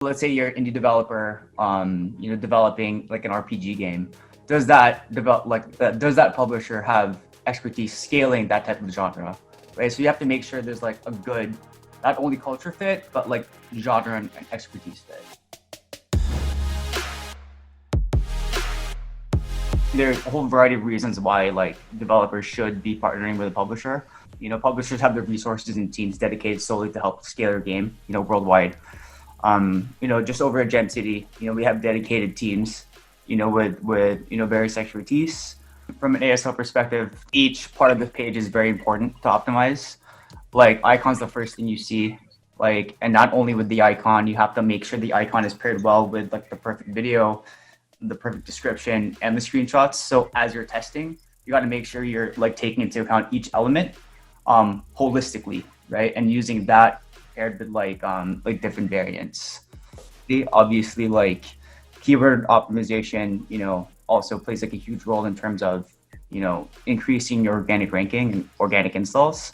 Let's say you're an indie developer, developing like an RPG game. Does that publisher have expertise scaling that type of genre, right? So you have to make sure there's like a good, not only culture fit, but like genre and expertise fit. There's a whole variety of reasons why like developers should be partnering with a publisher. Publishers have the resources and teams dedicated solely to help scale their game, worldwide. Just over at Gem City, we have dedicated teams, with various expertise. From an ASL perspective, each part of the page is very important to optimize. Like icon's the first thing you see, and not only with the icon, you have to make sure the icon is paired well with like the perfect video, the perfect description, and the screenshots. So as you're testing, you got to make sure you're like taking into account each element holistically, right? And using that paired with like different variants. Obviously, like keyword optimization, also plays like a huge role in terms of increasing your organic ranking and organic installs.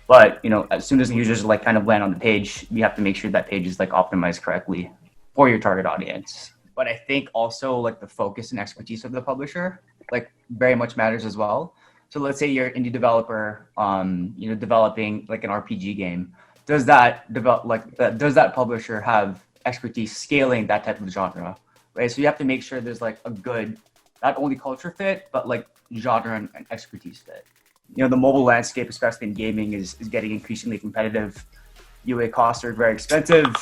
But as soon as the users like kind of land on the page, you have to make sure that page is like optimized correctly for your target audience. But I think also like the focus and expertise of the publisher like very much matters as well. So let's say you're an indie developer, developing like an RPG game. Does that publisher have expertise scaling that type of genre, right? So you have to make sure there's like a good, not only culture fit, but like genre and expertise fit. The mobile landscape, especially in gaming, is getting increasingly competitive. UA costs are very expensive.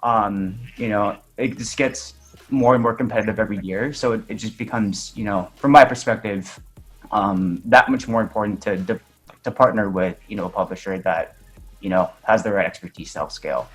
It just gets more and more competitive every year. So it just becomes, from my perspective, that much more important to partner with, a publisher that, has the right expertise to help scale.